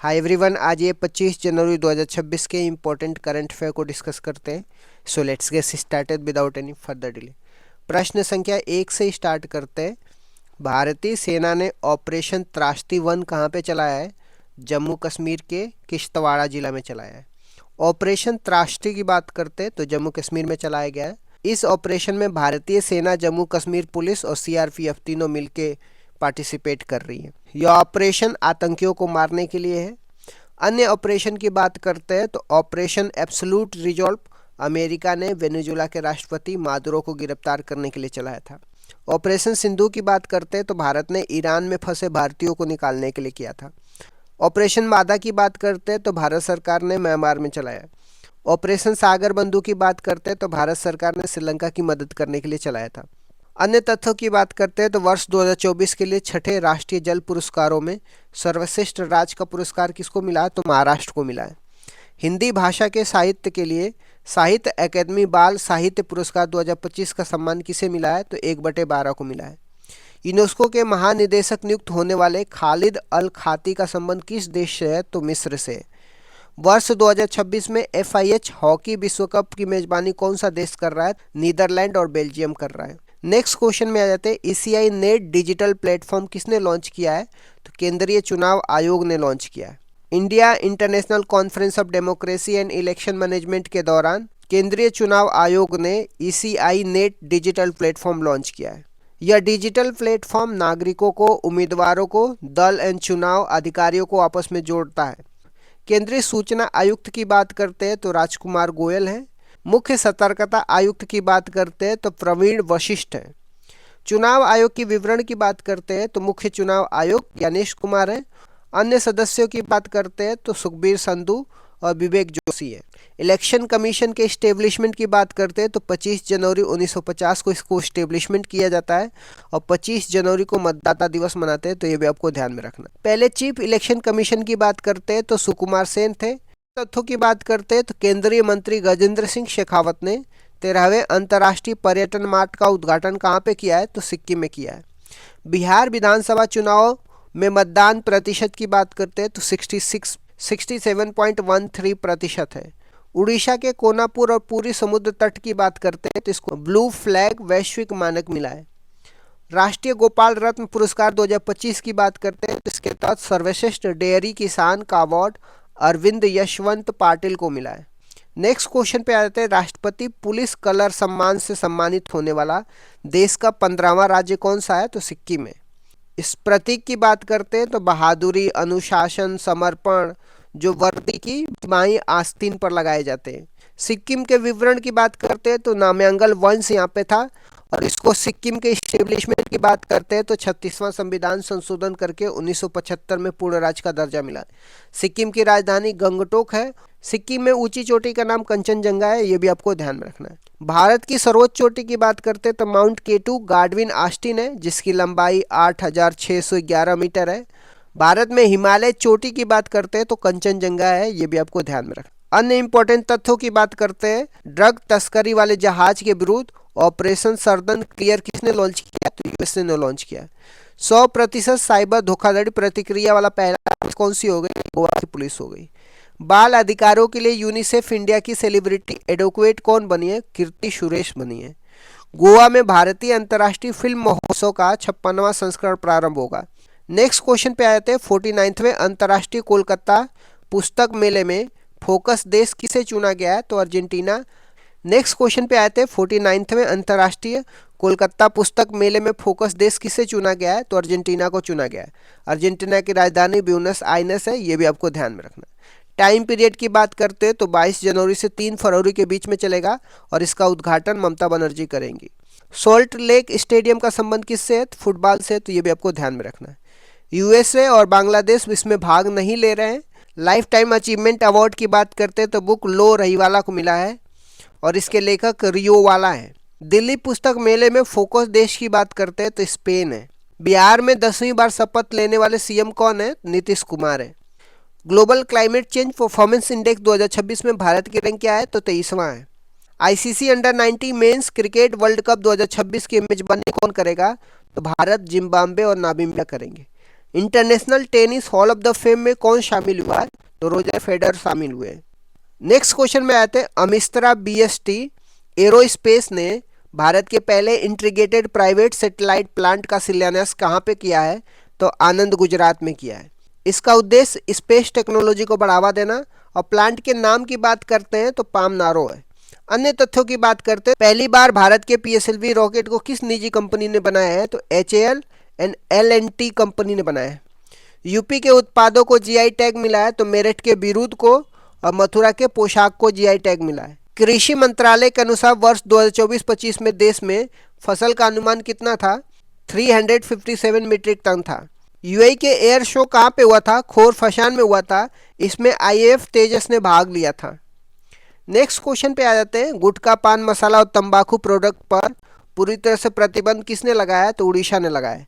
Hi everyone, आज ये 25 जनवरी 2026 के इम्पोर्टेंट करंट अफेयर को डिस्कस करते हैं। So let's get started without any further delay. प्रश्न संख्या 1 से स्टार्ट करते हैं। भारतीय सेना ने ऑपरेशन त्रास्ती वन कहाँ पे चलाया है? जम्मू कश्मीर के किश्तवाड़ा जिला में चलाया है। ऑपरेशन त्रास्ती की बात करते हैं तो जम्मू कश्मीर में चलाया गया है। इस ऑपरेशन में भारतीय सेना, जम्मू कश्मीर पुलिस और सीआरपीएफ तीनों मिलके पार्टिसिपेट कर रही है। यह ऑपरेशन आतंकियों को मारने के लिए है। अन्य ऑपरेशन की बात करते हैं तो ऑपरेशन एब्सोल्यूट रिजॉल्व अमेरिका ने वेनेजुएला के राष्ट्रपति मादुरो को गिरफ्तार करने के लिए चलाया था। ऑपरेशन सिंधु की बात करते हैं तो भारत ने ईरान में फंसे भारतीयों को निकालने के लिए किया था। ऑपरेशन मादा की बात करते हैं तो भारत सरकार ने म्यांमार में चलाया। ऑपरेशन सागर बंधु की बात करते हैं तो भारत सरकार ने श्रीलंका की मदद करने के लिए चलाया था। अन्य तथ्यों की बात करते हैं तो वर्ष 2024 के लिए छठे राष्ट्रीय जल पुरस्कारों में सर्वश्रेष्ठ राज्य का पुरस्कार किसको मिला? तो महाराष्ट्र को मिला है। हिंदी भाषा के साहित्य के लिए साहित्य अकादमी बाल साहित्य पुरस्कार 2025 का सम्मान किसे मिला है? तो 1/12 को मिला है। यूनेस्को के महानिदेशक नियुक्त होने वाले खालिद अल खाती का संबंध किस देश से है? तो मिस्र से। वर्ष 2026 में FIH हॉकी विश्व कप की मेजबानी कौन सा देश कर रहा है? नीदरलैंड और बेल्जियम कर रहा है। नेक्स्ट क्वेश्चन में आ जाते हैं। ECI नेट डिजिटल प्लेटफॉर्म किसने लॉन्च किया है? तो केंद्रीय चुनाव आयोग ने लॉन्च किया है। India international conference of democracy and election management के दौरान केंद्रीय चुनाव आयोग ने ECI net digital platform launch किया है। यह डिजिटल प्लेटफॉर्म नागरिकों को, उम्मीदवारों को, दल एवं चुनाव अधिकारियों को आपस में जोड़ता है। केंद्रीय सूचना आयुक्त की बात करते हैं तो राजकुमार गोयल हैं। मुख्य सतर्कता आयुक्त की बात करते हैं तो प्रवीण वशिष्ठ हैं। चुनाव आयोग की विवरण की बात करते हैं तो मुख्य चुनाव आयुक्त ज्ञानेश कुमार हैं। अन्य सदस्यों की बात करते हैं तो सुखबीर संधू और विवेक जोशी है। इलेक्शन कमीशन के इस्टेब्लिशमेंट की बात करते हैं तो 25 जनवरी 1950 को इसको इस्टेब्लिशमेंट किया जाता है और 25 जनवरी को मतदाता दिवस मनाते हैं, तो ये भी आपको ध्यान में रखना। पहले चीफ इलेक्शन कमीशन की बात करते हैं तो सुकुमार सेन थे। तथ्यों की बात करते हैं तो केंद्रीय मंत्री गजेंद्र सिंह शेखावत ने 13वें अंतर्राष्ट्रीय पर्यटन मार्ट का उद्घाटन कहाँ पे किया है? तो सिक्किम में किया है। बिहार विधानसभा चुनाव में मतदान प्रतिशत की बात करते हैं तो 67.13% है। उड़ीसा के कोनापुर और पूरी समुद्र तट की बात करते हैं तो इसको ब्लू फ्लैग वैश्विक मानक मिला है। राष्ट्रीय गोपाल रत्न पुरस्कार 2025 की बात करते हैं तो इसके तहत सर्वश्रेष्ठ डेयरी किसान का अवार्ड अरविंद यशवंत पाटिल को मिला है। नेक्स्ट क्वेश्चन पे आ जाते हैं। राष्ट्रपति पुलिस कलर सम्मान से सम्मानित होने वाला देश का 15वां राज्य कौन सा है? तो सिक्किम है। इस प्रतीक की बात करते हैं तो बहादुरी, अनुशासन, समर्पण जो वर्दी की बाईं आस्तीन पर लगाए जाते हैं। सिक्किम के विवरण की बात करते हैं तो नामयांगल वंश यहाँ पे था और इसको सिक्किम के इस्टेब्लिशमेंट की बात करते हैं तो 36वां संविधान संशोधन करके 1975 में पूर्ण राज्य का दर्जा मिला। सिक्किम की राजधानी गंगटोक है। सिक्किम में ऊंची चोटी का नाम कंचनजंगा है, ये भी आपको ध्यान में रखना है। भारत की सर्वोच्च चोटी की बात करते हैं तो माउंट केटू गार्डविन आस्टिन है, जिसकी लंबाई 8611 मीटर है। भारत में हिमालय चोटी की बात करते हैं तो कंचनजंगा है, ये भी आपको ध्यान में रखना। अन्य इंपॉर्टेंट तथ्यों की बात करते हैं। ड्रग तस्करी वाले जहाज के विरुद्ध ऑपरेशन सर्दन क्लियर किसने लॉन्च किया? तो USA ने लॉन्च किया। 100% साइबर धोखाधड़ी प्रतिक्रिया वाला पहला कौन सी हो गई? गोवा की पुलिस हो गई। बाल अधिकारों के लिए यूनिसेफ इंडिया की सेलिब्रिटी एडवोकेट कौन बनी है? कीर्ति सुरेश बनी है। गोवा में भारतीय अंतर्राष्ट्रीय फिल्म महोत्सव का 56वां संस्करण प्रारंभ होगा। नेक्स्ट क्वेश्चन पे आए थे। 49वें अंतर्राष्ट्रीय कोलकाता पुस्तक मेले में फोकस देश किसे चुना गया है? तो अर्जेंटीना। नेक्स्ट क्वेश्चन पे आए थे। 49वें अंतर्राष्ट्रीय कोलकाता पुस्तक मेले में फोकस देश किसे चुना गया है? तो अर्जेंटीना को चुना गया है। अर्जेंटीना की राजधानी ब्यूनस आयर्स है, ये भी आपको ध्यान में रखना। टाइम पीरियड की बात करते हैं तो 22 जनवरी से 3 फरवरी के बीच में चलेगा और इसका उद्घाटन ममता बनर्जी करेंगी। सॉल्ट लेक स्टेडियम का संबंध किससे है? फुटबॉल से, तो ये भी आपको ध्यान में रखना है। USA और बांग्लादेश इसमें भाग नहीं ले रहे हैं। लाइफ टाइम अचीवमेंट अवार्ड की बात करते हैं तो बुक लो रहीवाला को मिला है और इसके लेखक रियो वाला है। दिल्ली पुस्तक मेले में फोकस देश की बात करते हैं तो स्पेन है। बिहार में 10वीं बार शपथ लेने वाले CM कौन है? नीतीश कुमार है। Global climate change performance index 2026 में भारत की रैंक क्या है? तो 23वां है। ICC under 90 men's cricket world cup 2026 की मेजबानी कौन करेगा? तो भारत, जिम्बाब्वे और नामीबिया करेंगे। International tennis hall of the fame में कौन शामिल हुआ है? तो रोजर फेडरर शामिल हुए। नेक्स्ट क्वेश्चन में आते हैं, अमिस्त्रा बीएसटी एरोस्पेस ने भारत के पहले इंटीग्रेटेड प्राइवेट सैटेलाइट प्लांट का शिलान्यास कहाँ पे किया है? तो आनंद, गुजरात में किया है। इसका उद्देश्य स्पेस टेक्नोलॉजी को बढ़ावा देना, और प्लांट के नाम की बात करते हैं तो पाम नारो है। अन्य तथ्यों की बात करते हैं, पहली बार भारत के पीएसएलवी रॉकेट को किस निजी कंपनी ने बनाया है? तो एचएएल एंड एल&टी कंपनी ने बनाया है। यूपी के उत्पादों को जीआई टैग मिला है, तो मेरठ के बिरूद को और मथुरा के पोशाक को जीआई टैग मिला है। कृषि मंत्रालय के अनुसार वर्ष 2024-25 में देश में फसल का अनुमान कितना था? 357 मीट्रिक टन था। यूएई के एयर शो कहाँ पे हुआ था? खोरफशान में हुआ था। इसमें आईएएफ तेजस ने भाग लिया था। नेक्स्ट क्वेश्चन पे आ जाते हैं, गुटखा, पान मसाला और तंबाकू प्रोडक्ट पर पूरी तरह से प्रतिबंध किसने लगाया? तो उड़ीसा ने लगाया।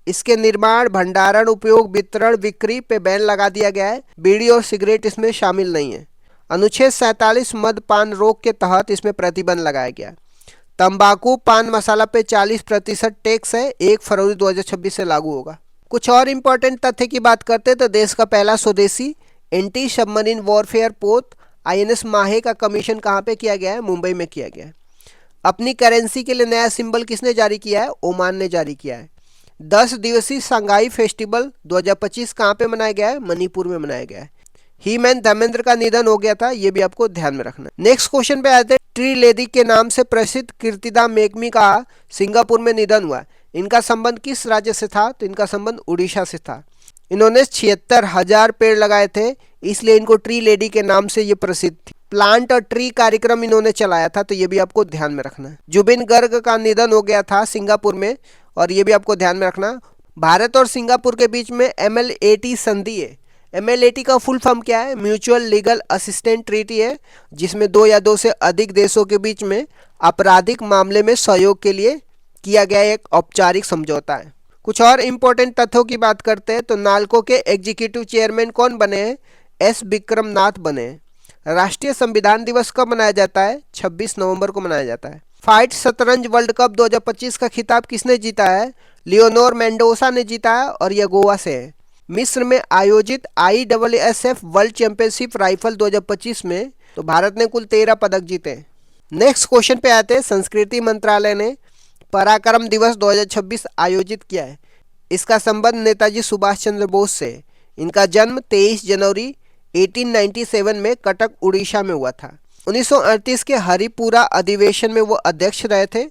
इसके निर्माण, भंडारण, उपयोग, वितरण, बिक्री पे बैन लगा दिया गया है। बीड़ी और सिगरेट इसमें शामिल नहीं है। अनुच्छेद 47 मद्यपान रोक के तहत इसमें प्रतिबंध लगाया गया। तंबाकू, पान मसाला पे 40% टैक्स है, 1 फरवरी 2026 से लागू होगा। कुछ और इंपॉर्टेंट तथ्य की बात करते हैं तो देश का पहला स्वदेशी एंटी सबमरीन वॉरफेयर पोत आईएनएस माहे का कमीशन कहाँ पे किया गया है? मुंबई में किया गया है। अपनी करेंसी के लिए नया सिंबल किसने जारी किया है? ओमान ने जारी किया है। 10 दिवसीय शंघाई फेस्टिवल 2025 कहाँ पे मनाया गया है? मणिपुर में मनाया गया है। ही मैन धर्मेंद्र का निधन हो गया था, ये भी आपको ध्यान में रखना। नेक्स्ट क्वेश्चन पे आते हैं, ट्री लेडी के नाम से प्रसिद्ध कीर्तिदा मेघमी का सिंगापुर में निधन हुआ। इनका संबंध किस राज्य से था? तो इनका संबंध उड़ीसा से था। इन्होंने 76,000 पेड़ लगाए थे, इसलिए इनको ट्री लेडी के नाम से ये प्रसिद्ध थी। प्लांट और ट्री कार्यक्रम इन्होंने चलाया था, तो ये भी आपको ध्यान में रखना है। जुबिन गर्ग का निधन हो गया था सिंगापुर में, और ये भी आपको ध्यान में रखना। भारत और सिंगापुर के बीच में MLAT संधि है। MLAT का फुल फॉर्म क्या है? म्यूचुअल लीगल असिस्टेंट ट्रीटी है, जिसमें 2 या 2 से अधिक देशों के बीच में आपराधिक मामले में सहयोग के लिए किया गया एक औपचारिक समझौता है। कुछ और इम्पोर्टेंट तथ्यों की बात करते हैं तो नाल्को के एग्जीक्यूटिव चेयरमैन कौन बने हैं? S विक्रम नाथ बने हैं। राष्ट्रीय संविधान दिवस कब मनाया जाता है? 26 नवंबर को मनाया जाता है। फाइट शतरंज वर्ल्ड कप 2025 का खिताब किसने जीता है? लियोनोर मेंडोसा ने जीता है, और यह गोवा से है। मिस्र में आयोजित IAASF वर्ल्ड चैंपियनशिप राइफल 2025 में तो भारत ने कुल 13 पदक जीते। नेक्स्ट क्वेश्चन पे आते हैं, संस्कृति मंत्रालय ने पराक्रम दिवस 2026 आयोजित किया है। इसका संबंध नेताजी सुभाष चंद्र बोस से। इनका जन्म 23 जनवरी 1897 में कटक, उड़ीसा में हुआ था। 1938 के हरिपुरा अधिवेशन में वो अध्यक्ष रहे थे।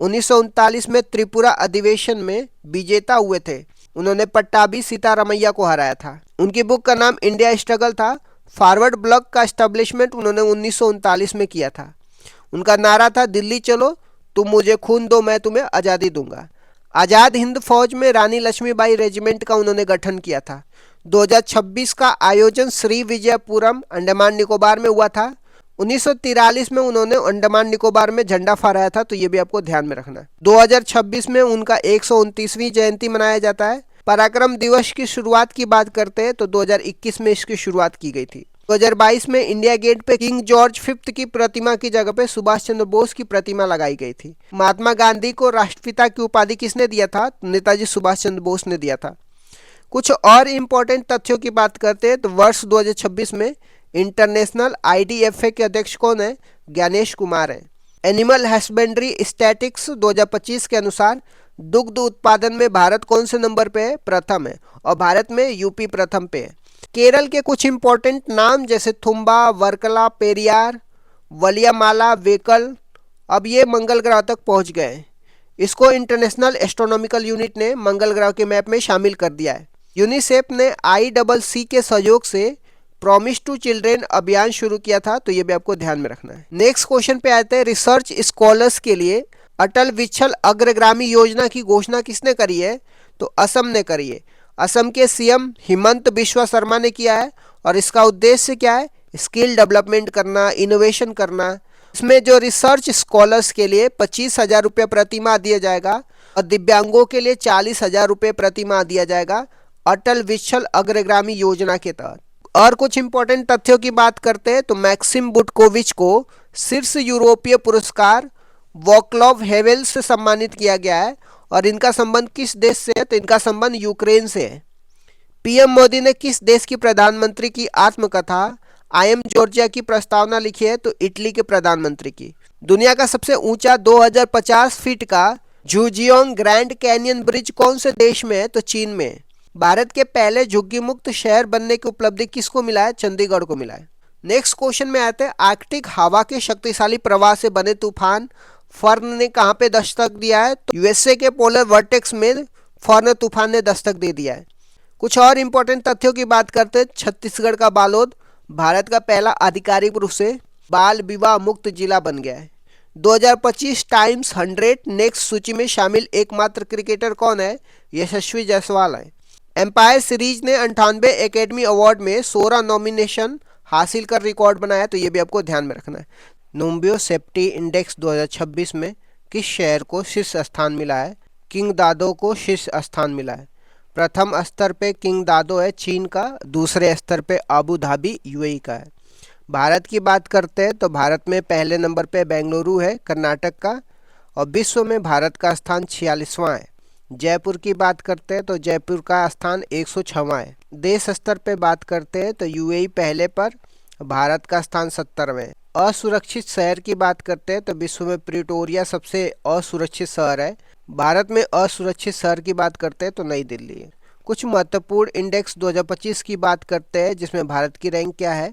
1939 में त्रिपुरा अधिवेशन में विजेता हुए थे। उन्होंने पट्टाभी सीतारामैया को हराया था। उनकी बुक का नाम इंडिया स्ट्रगल था। फॉरवर्ड ब्लॉक का एस्टेब्लिशमेंट उन्होंने 1939 में किया था। उनका नारा था, दिल्ली चलो, तुम मुझे खून दो, मैं तुम्हें आज़ादी दूंगा। आज़ाद हिंद फौज में रानी लक्ष्मीबाई रेजिमेंट का उन्होंने गठन किया था। 2026 का आयोजन श्री विजयपुरम, अंडमान निकोबार में हुआ था। 1943 में उन्होंने अंडमान निकोबार में झंडा फहराया था, तो ये भी आपको ध्यान में रखना है। 2026 में उनका 129वीं जयंती मनाया जाता है। पराक्रम दिवस की शुरुआत की बात करते हैं तो 2021 में इसकी शुरुआत की गई थी। 2022 में इंडिया गेट पे किंग जॉर्ज V की प्रतिमा की जगह पे सुभाष चंद्र बोस की प्रतिमा लगाई गई थी। महात्मा गांधी को राष्ट्रपिता की उपाधि किसने दिया था? नेताजी सुभाष चंद्र बोस ने दिया था। कुछ और इम्पोर्टेंट तथ्यों की बात करते हैं तो वर्ष 2026 में इंटरनेशनल IDFA के अध्यक्ष कौन है? ज्ञानेश कुमार हैं। एनिमल हस्बेंड्री स्टैटिक्स 2025 के अनुसार दुग्ध उत्पादन में भारत कौन से नंबर पे है? प्रथम है, और भारत में यूपी प्रथम पे है। केरल के कुछ इंपॉर्टेंट नाम जैसे थुम्बा, वर्कला, पेरियार, वलियामाला, वेकल, अब ये मंगल ग्रह तक पहुंच गए हैं। इसको इंटरनेशनल एस्ट्रोनॉमिकल यूनिट ने मंगल ग्रह के मैप में शामिल कर दिया है। यूनिसेफ ने ICC के सहयोग से प्रॉमिस टू चिल्ड्रेन अभियान शुरू किया था, तो ये भी आपको ध्यान में रखना है। नेक्स्ट क्वेश्चन पे आते हैं, रिसर्च स्कॉलर्स के लिए अटल विच्छल अग्रगामी योजना की घोषणा किसने करी है? तो असम ने करी है। असम के CM हिमंत बिश्वा शर्मा ने किया है, और इसका उद्देश्य क्या है? स्किल डेवलपमेंट करना, इनोवेशन करना। इसमें जो रिसर्च स्कॉलर्स के लिए 25,000 रुपये प्रति माह दिया जाएगा, और दिव्यांगों के लिए 40,000 रुपये प्रति माह दिया जाएगा अटल विच्छल अग्रगामी योजना के तहत। और कुछ इंपॉर्टेंट तथ्यों की बात करते हैं तो मैक्सिम बुटकोविच को शीर्ष यूरोपीय पुरस्कार वॉक्लाव हेवेल से सम्मानित किया गया है, और इनका संबंध किस देश से है? तो इनका संबंध यूक्रेन से है। पीएम मोदी ने किस देश की प्रधानमंत्री की आत्मकथा आई एम जॉर्जिया की प्रस्तावना लिखी है? तो इटली के प्रधानमंत्री की। दुनिया का सबसे ऊंचा 2050 फीट का जूजियोंग ग्रैंड कैनियन ब्रिज कौन से देश में है? तो चीन में है। भारत के पहले झुग्गी मुक्त शहर बनने की उपलब्धि किसको मिला है? चंडीगढ़ को मिला है। नेक्स्ट क्वेश्चन में आते हैं, आर्कटिक हवा के शक्तिशाली प्रवाह से बने तूफान फर्न ने कहां पे दस्तक दिया है? तो यूएसए के पोलर वर्टेक्स में फर्न तूफान ने दस्तक दे दिया है। कुछ और इंपॉर्टेंट तथ्यों की बात करते हैं। छत्तीसगढ़ का बालोद भारत का पहला आधिकारिक रूप से बाल विवाह मुक्त जिला बन गया है। 2025 टाइम्स 100 नेक्स्ट सूची में शामिल एकमात्र क्रिकेटर कौन है? यशस्वी जायसवाल है। एम्पायर सीरीज ने 98 एकेडमी अवार्ड में 16 नॉमिनेशन हासिल कर रिकॉर्ड बनाया, तो ये भी आपको ध्यान में रखना है। नोम्बियो सेफ्टी इंडेक्स 2026 में किस शहर को शीर्ष स्थान मिला है? किंग दादो को शीर्ष स्थान मिला है। प्रथम स्तर पे किंग दादो है चीन का, दूसरे स्तर पे अबू धाबी यूएई का है। भारत की बात करते हैं तो भारत में पहले नंबर पे बेंगलुरु है कर्नाटक का, और विश्व में भारत का स्थान 46वां है। जयपुर की बात करते हैं तो जयपुर का स्थान 106वां है। देश स्तर पे बात करते हैं तो यूएई पहले पर, भारत का स्थान 70वें है। असुरक्षित शहर की बात करते हैं तो विश्व में प्रिटोरिया सबसे असुरक्षित शहर है। भारत में असुरक्षित शहर की बात करते हैं तो नई दिल्ली है। कुछ महत्वपूर्ण इंडेक्स 2025 की बात करते हैं जिसमें भारत की रैंक क्या है?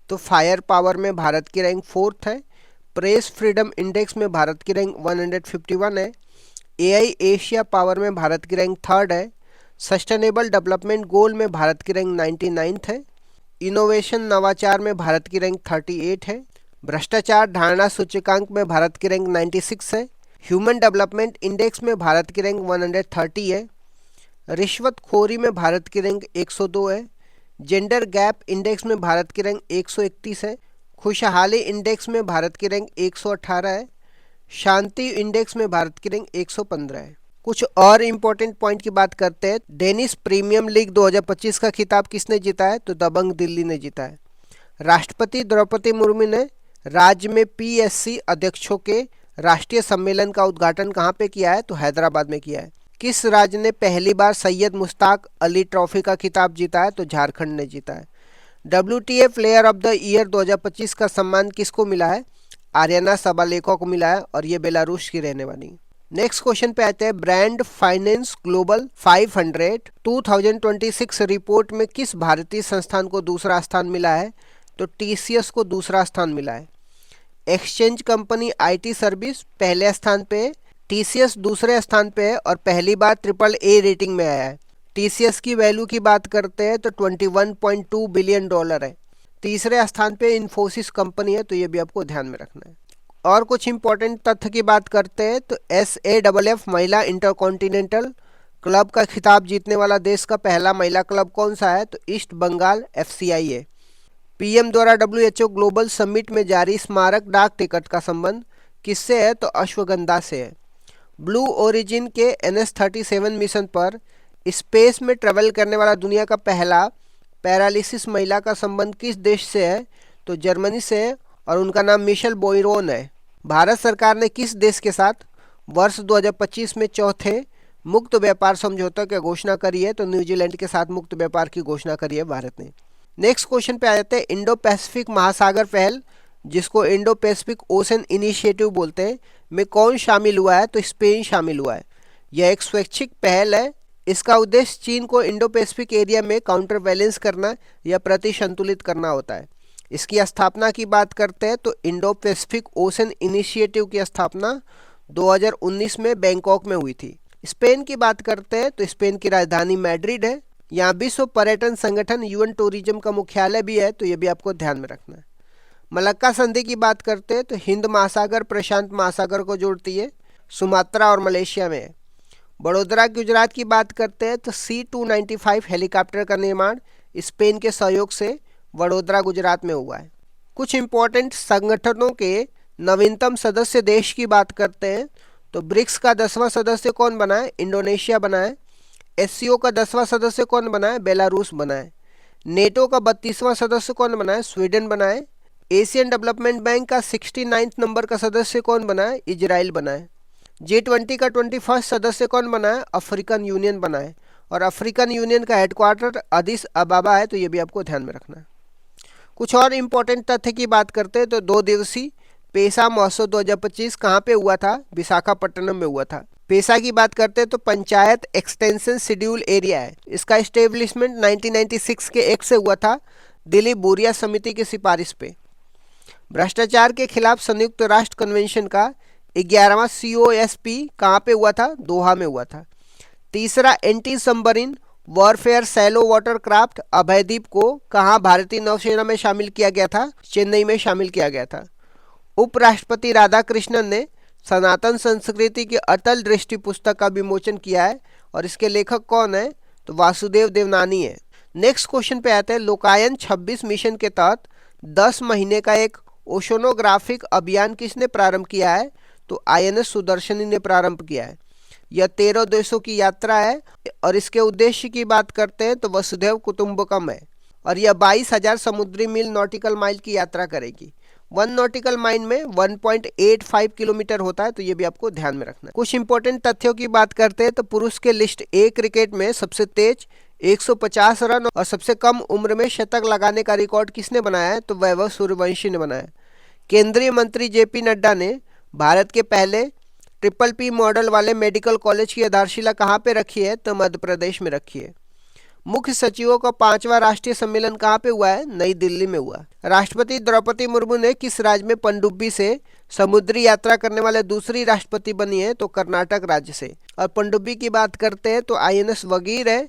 तो फायर पावर में भारत की रैंक 4th है। प्रेस फ्रीडम इंडेक्स में भारत की रैंक 151 है। एआई एशिया पावर में भारत की रैंक 3rd है। सस्टेनेबल डेवलपमेंट गोल में भारत की रैंक 99th है। इनोवेशन नवाचार में भारत की रैंक 38 है। भ्रष्टाचार धारणा सूचकांक में भारत की रैंक 96 है। ह्यूमन डेवलपमेंट इंडेक्स में भारत की रैंक 130 है। रिश्वतखोरी में भारत की रैंक 102 है। जेंडर गैप इंडेक्स में भारत की रैंक 131 है। खुशहाली इंडेक्स में भारत की रैंक 118 है। शांति इंडेक्स में भारत की रैंक 115 है। कुछ और इम्पोर्टेंट पॉइंट की बात करते हैं। डेनिश प्रीमियम लीग 2025 का खिताब किसने जीता है? तो दबंग दिल्ली ने जीता है। राष्ट्रपति द्रौपदी मुर्मू ने राज्य में पीएससी अध्यक्षों के राष्ट्रीय सम्मेलन का उद्घाटन कहाँ पे किया है? तो हैदराबाद में किया है। किस राज्य ने पहली बार सैयद मुश्ताक अली ट्रॉफी का खिताब जीता है? तो झारखंड ने जीता है। WTA player of the year 2025 का सम्मान किसको मिला है? आर्याना सबालेको को मिला है, और ये बेलारूस की रहने वाली। नेक्स्ट क्वेश्चन पे आते हैं। ब्रांड फाइनेंस ग्लोबल 500 2026 रिपोर्ट में किस भारतीय संस्थान को दूसरा स्थान मिला है? तो टीसीएस को दूसरा स्थान मिला है। एक्सचेंज कंपनी आईटी सर्विस पहले स्थान पे, टीसीएस दूसरे स्थान पे है, और पहली बार AAA रेटिंग में आया है। टीसीएस की वैल्यू की बात करते हैं तो $21.2 बिलियन है। तीसरे स्थान पे इन्फोसिस कंपनी है, तो ये भी आपको ध्यान में रखना है। और कुछ इंपॉर्टेंट तथ्य की बात करते हैं तो SAFF महिला इंटरकॉन्टिनेंटल क्लब का खिताब जीतने वाला देश का पहला महिला क्लब कौन सा है? तो ईस्ट बंगाल FCI है। पीएम द्वारा WHO ग्लोबल समिट में जारी स्मारक डाक टिकट का संबंध किससे है? तो अश्वगंधा से है। ब्लू ओरिजिन के NS-37 मिशन पर स्पेस में ट्रेवल करने वाला दुनिया का पहला पैरालिसिस महिला का संबंध किस देश से है? तो जर्मनी से है, और उनका नाम मिशेल बोइरोन है। भारत सरकार ने किस देश के साथ वर्ष 2025 में चौथे मुक्त व्यापार समझौता की घोषणा करी है? तो न्यूजीलैंड के साथ मुक्त व्यापार की घोषणा करी है भारत ने। नेक्स्ट क्वेश्चन पे आ जाते हैं। इंडो पैसिफिक महासागर पहल, जिसको इंडो पैसिफिक ओशन इनिशिएटिव बोलते हैं, में कौन शामिल हुआ है? तो स्पेन शामिल हुआ है। यह एक स्वैच्छिक पहल है। इसका उद्देश्य चीन को इंडो पैसिफिक एरिया में काउंटर बैलेंस करना या प्रतिसंतुलित करना होता है। इसकी स्थापना की बात करते हैं तो इंडो पैसिफिक ओशन इनिशिएटिव की स्थापना 2019 में बैंकॉक में हुई थी। स्पेन की बात करते हैं तो स्पेन की राजधानी मैड्रिड है। यहाँ विश्व पर्यटन संगठन UN टूरिज्म का मुख्यालय भी है, तो ये भी आपको ध्यान में रखना है। मलक्का संधि की बात करते हैं तो हिंद महासागर प्रशांत महासागर को जोड़ती है, सुमात्रा और मलेशिया में है। बड़ोदरा गुजरात की बात करते हैं तो C-295 हेलीकॉप्टर का निर्माण स्पेन के सहयोग से वडोदरा गुजरात में हुआ है। कुछ इंपॉर्टेंट संगठनों के नवीनतम सदस्य देश की बात करते हैं तो ब्रिक्स का 10वां सदस्य कौन बना है? इंडोनेशिया बना है। SCO का 10वां सदस्य कौन बना है? बेलारूस बना है। नेटो का 32वां सदस्य कौन बना है? स्वीडन बना है। एशियन डेवलपमेंट बैंक का 69 नंबर का सदस्य कौन बना है? इजराइल बना है। G20 का 21st सदस्य कौन बना है? अफ्रीकन यूनियन बना है, और अफ्रीकन यूनियन का हेडक्वार्टर अदिस अबाबा है, तो ये भी आपको ध्यान में रखना है। कुछ और इम्पोर्टेंट तथ्य की बात करते हैं तो 2 दिवसीय पेसा महोत्सव 2025 कहाँ पे हुआ था? विशाखापट्टनम में हुआ था। पेसा की बात करते हैं तो पंचायत एक्सटेंशन शेड्यूल एरिया है। इसका एस्टेब्लिशमेंट 1996 के एक्ट से हुआ था, दिल्ली बोरिया समिति की सिफारिश पे। भ्रष्टाचार के खिलाफ संयुक्त राष्ट्र कन्वेंशन का 11वां COSP कहाँ पे हुआ था? दोहा में हुआ था। तीसरा, anti submarine warfare shallow water craft Abhaydeep को कहाँ भारतीय नौसेना में शामिल किया गया था? चेन्नई में शामिल किया गया था। उपराष्ट्रपति राधाकृष्णन ने सनातन संस्कृति की अटल दृष्टि पुस्तक का विमोचन किया है, और इसके लेखक कौन है? तो वासुदेव देवनानी है। नेक्स्ट क्वेश्चन पे आते हैं। लोकायन 26 मिशन के तहत 10 महीने का एक ओशोनोग्राफिक अभियान किसने प्रारंभ किया है? तो INS सुदर्शनी ने प्रारंभ किया है। यह 13 देशों की यात्रा है, और इसके उद्देश्य की बात करते हैं तो वसुधैव कुटुंबकम है, और यह 22,000 समुद्री मील नॉटिकल माइल की यात्रा करेगी। 1 नॉटिकल माइल में 1.85 किलोमीटर होता है, तो ये भी आपको ध्यान में रखना है। कुछ इंपॉर्टेंट तथ्यों की बात करते हैं तो पुरुष के लिस्ट ए क्रिकेट में सबसे तेज 150 रन और सबसे कम उम्र में शतक लगाने का रिकॉर्ड किसने बनाया है? तो वैभव सूर्यवंशी ने बनाया। केंद्रीय मंत्री JP नड्डा ने भारत के पहले PPP मॉडल वाले मेडिकल कॉलेज की आधारशिला कहाँ पे रखी है? तो मध्य प्रदेश में रखी है। मुख्य सचिवों का 5वां राष्ट्रीय सम्मेलन कहाँ पे हुआ है? नई दिल्ली में हुआ। राष्ट्रपति द्रौपदी मुर्मू ने किस राज्य में पनडुब्बी से समुद्री यात्रा करने वाले दूसरी राष्ट्रपति बनी है? तो कर्नाटक राज्य से। और पनडुब्बी की बात करते हैं तो INS वगीर है,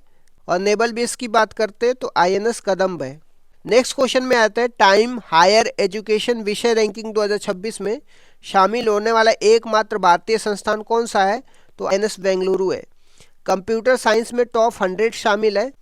और नेवल बेस की बात करते हैं तो INS कदम्ब है। नेक्स्ट क्वेश्चन में आता है, टाइम हायर एजुकेशन विषय रैंकिंग 2026 में शामिल होने वाला एकमात्र भारतीय संस्थान कौन सा है? तो INS बेंगलुरु है। कंप्यूटर साइंस में टॉप 100 शामिल है,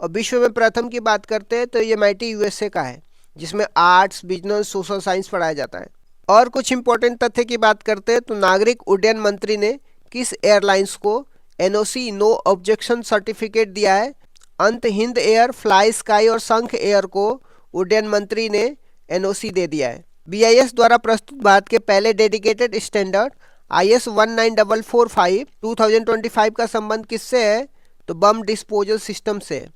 और विश्व में प्रथम की बात करते हैं तो ये MIT USA का है, जिसमें आर्ट्स, बिजनेस, सोशल साइंस पढ़ाया जाता है। और कुछ इंपॉर्टेंट तथ्य की बात करते हैं तो नागरिक उड्डयन मंत्री ने किस एयरलाइंस को NOC नो ऑब्जेक्शन सर्टिफिकेट दिया है? अंत हिंद एयर, फ्लाई स्काई और संख एयर को उड्डयन मंत्री ने NOC दे दिया है। BIS द्वारा प्रस्तुत भारत के पहले डेडिकेटेड स्टैंडर्ड IS 19445 2025 का संबंध किससे है? तो बम डिस्पोजल सिस्टम से।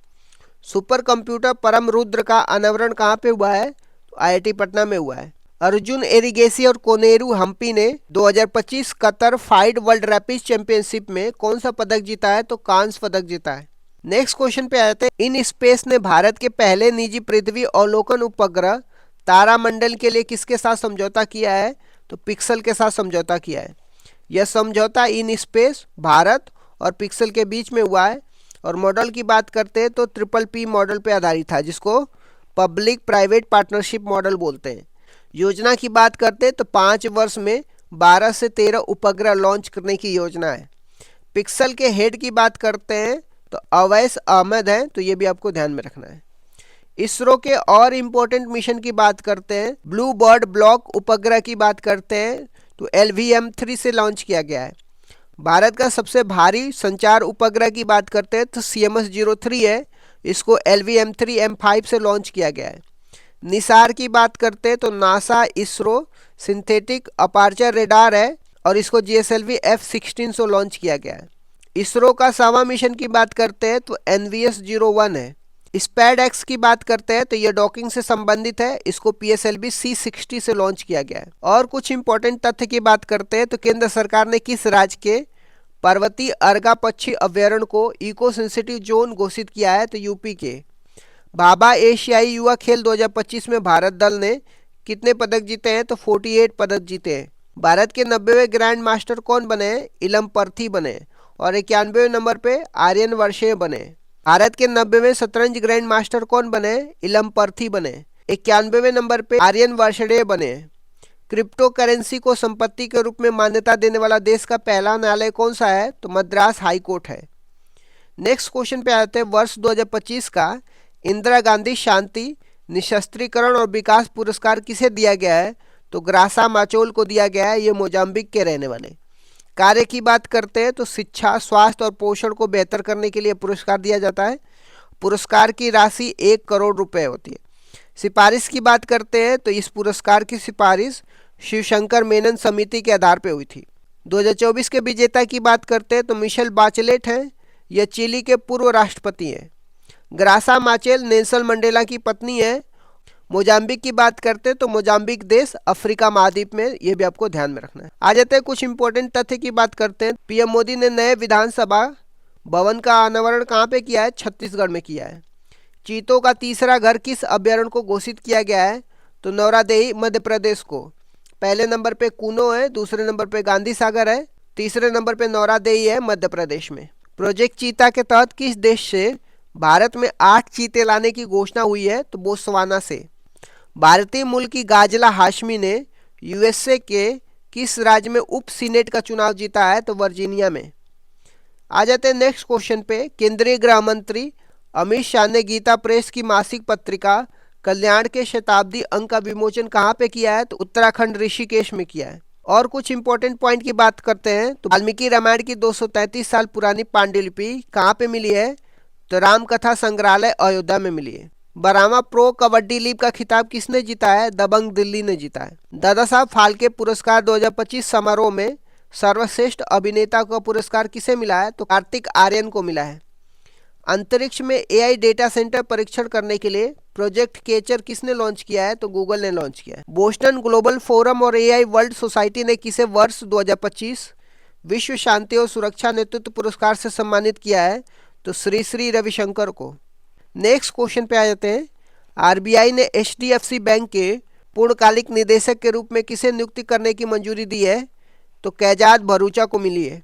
सुपर कंप्यूटर परम रुद्र का अनावरण कहाँ पे हुआ है? तो IIT पटना में हुआ है। अर्जुन एरिगेसी और कोनेरू हम्पी ने 2025 Qatar FIDE world rapid championship में कौन सा पदक जीता है? तो कांस्य पदक जीता है। नेक्स्ट क्वेश्चन पे आते हैं। इन स्पेस ने भारत के पहले निजी पृथ्वी अवलोकन उपग्रह तारामंडल के लिए किसके साथ समझौता किया है? तो पिक्सल के साथ समझौता किया है। यह समझौता इन स्पेस, भारत और पिक्सल के बीच में हुआ है, और मॉडल की बात करते हैं तो PPP मॉडल पे आधारित था, जिसको पब्लिक प्राइवेट पार्टनरशिप मॉडल बोलते हैं। योजना की बात करते हैं तो 5 वर्ष में 12 से 13 उपग्रह लॉन्च करने की योजना है। पिक्सल के हेड की बात करते हैं तो अवैस अहमद हैं, तो ये भी आपको ध्यान में रखना है। इसरो के और इम्पोर्टेंट मिशन की बात करते हैं। ब्लू बर्ड ब्लॉक उपग्रह की बात करते हैं तो LVM-3 से लॉन्च किया गया है। भारत का सबसे भारी संचार उपग्रह की बात करते हैं तो CMS-03 है, इसको LVM-3M5 से लॉन्च किया गया है। निसार की बात करते हैं तो NASA ISRO synthetic aperture radar है, और इसको GSLV F-16 से लॉन्च किया गया है। इसरो का 7वां मिशन की बात करते हैं तो NVS-01 है। SPAD-X की बात करते हैं तो ये डॉकिंग से संबंधित है, इसको PSLV C-60 से लॉन्च किया गया है। और कुछ इंपॉर्टेंट तथ्य की बात करते हैं तो केंद्र सरकार ने किस राज्य के पर्वतीय अर्गा पक्षी अभ्यारण्य को इको सेंसिटिव जोन घोषित किया है? तो यूपी के। भाभा एशियाई युवा खेल 2025 में भारत दल ने कितने पदक जीते हैं? तो 48 पदक जीते हैं। भारत के 90वें ग्रैंड मास्टर कौन बने हैं? इलम पर्थी बने, और 91वें नंबर पे आर्यन वर्षे बने। भारत के 90वें शतरंज ग्रैंड मास्टर कौन बने? इलम पर्थी बने। 91वें नंबर पे आर्यन वर्षडे बने। क्रिप्टो करेंसी को संपत्ति के रूप में मान्यता देने वाला देश का पहला न्यायालय कौन सा है? तो मद्रास हाई कोर्ट है। नेक्स्ट क्वेश्चन पे आते हैं। वर्ष 2025 का इंदिरा गांधी शांति, निशस्त्रीकरण और विकास पुरस्कार किसे दिया गया है? तो ग्रासा माचोल को दिया गया है, ये मोजाम्बिक के रहने वाले। कार्य की बात करते हैं तो शिक्षा, स्वास्थ्य और पोषण को बेहतर करने के लिए पुरस्कार दिया जाता है। पुरस्कार की राशि 1 करोड़ रुपए होती है। सिफारिश की बात करते हैं तो इस पुरस्कार की सिफारिश शिवशंकर मेनन समिति के आधार पर हुई थी। 2024 के विजेता की बात करते हैं तो मिशेल बाचेलेट हैं, यह चिली के पूर्व राष्ट्रपति हैं। ग्रासा माचेल नेल्सन मंडेला की पत्नी है। मोजाम्बिक की बात करते हैं तो मोजाम्बिक देश अफ्रीका महाद्वीप में, ये भी आपको ध्यान में रखना है। आ जाते हैं कुछ इंपॉर्टेंट तथ्य की बात करते हैं। पीएम मोदी ने नए विधानसभा भवन का अनावरण कहाँ पे किया है? छत्तीसगढ़ में किया है। चीतों का तीसरा घर किस अभ्यारण्य को घोषित किया गया है? तो नौरादेही मध्य प्रदेश को। पहले नंबर पे कूनो है, दूसरे नंबर पे गांधी सागर है, तीसरे नंबर पे नौरादेही है मध्य प्रदेश में। प्रोजेक्ट चीता के तहत किस देश से भारत में 8 चीते लाने की घोषणा हुई है? तो बोत्सवाना से। भारतीय मूल की गाजला हाशमी ने यूएसए के किस राज्य में उप सीनेट का चुनाव जीता है? तो वर्जीनिया में। आ जाते हैं नेक्स्ट क्वेश्चन पे। केंद्रीय गृह मंत्री अमित शाह ने गीता प्रेस की मासिक पत्रिका कल्याण के शताब्दी अंक का विमोचन कहाँ पे किया है? तो उत्तराखंड ऋषिकेश में किया है। और कुछ इंपॉर्टेंट पॉइंट की बात करते हैं तो वाल्मीकि रामायण की 233 साल पुरानी पांडुलिपि कहाँ पे मिली है? तो रामकथा संग्रहालय अयोध्या में मिली है। बरामा प्रो कबड्डी लीग का खिताब किसने जीता है? दबंग दिल्ली ने जीता है। दादा साहब फाल्के पुरस्कार 2025 समारोह में सर्वश्रेष्ठ अभिनेता का पुरस्कार किसे मिला है? तो कार्तिक आर्यन को मिला है। अंतरिक्ष में एआई डेटा सेंटर परीक्षण करने के लिए प्रोजेक्ट केचर किसने लॉन्च किया है? तो गूगल ने लॉन्च किया है। बोस्टन ग्लोबल फोरम और एआई वर्ल्ड सोसाइटी ने किसे वर्ष 2025 विश्व शांति और सुरक्षा नेतृत्व पुरस्कार से सम्मानित किया है? तो श्री श्री रविशंकर को। नेक्स्ट क्वेश्चन पे आ जाते हैं। आरबीआई ने एचडीएफसी बैंक के पूर्णकालिक निदेशक के रूप में किसे नियुक्ति करने की मंजूरी दी है? तो कैजाद भरूचा को मिली है।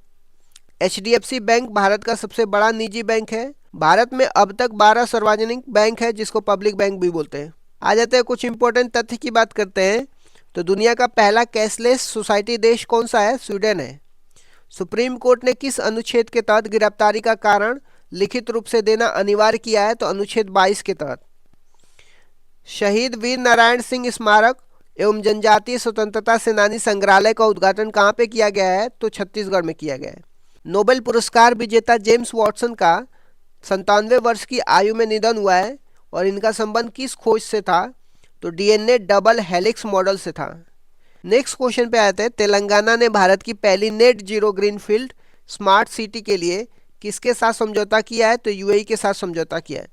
एचडीएफसी बैंक भारत का सबसे बड़ा निजी बैंक है। भारत में अब तक 12 सार्वजनिक बैंक है जिसको पब्लिक बैंक भी बोलते हैं। आ जाते हैं कुछ इंपॉर्टेंट तथ्य की बात करते हैं तो दुनिया का पहला कैशलेस सोसाइटी देश कौन सा है? स्वीडन है। सुप्रीम कोर्ट ने किस अनुच्छेद के तहत गिरफ्तारी का कारण लिखित रूप से देना अनिवार्य किया है? तो अनुच्छेद 22 के तहत। शहीद वीर नारायण सिंह स्मारक एवं जनजातीय स्वतंत्रता सेनानी संग्रहालय का उद्घाटन कहाँ पे किया गया है? तो छत्तीसगढ़ में किया गया है। नोबेल पुरस्कार विजेता जेम्स वॉटसन का 97 वर्ष की आयु में निधन हुआ है और इनका संबंध किस खोज से था? तो डीएनए डबल हेलिक्स मॉडल से था। नेक्स्ट क्वेश्चन पे आते हैं। तेलंगाना ने भारत की पहली net zero greenfield smart city के लिए किसके साथ समझौता किया है? तो यूएई के साथ समझौता किया है।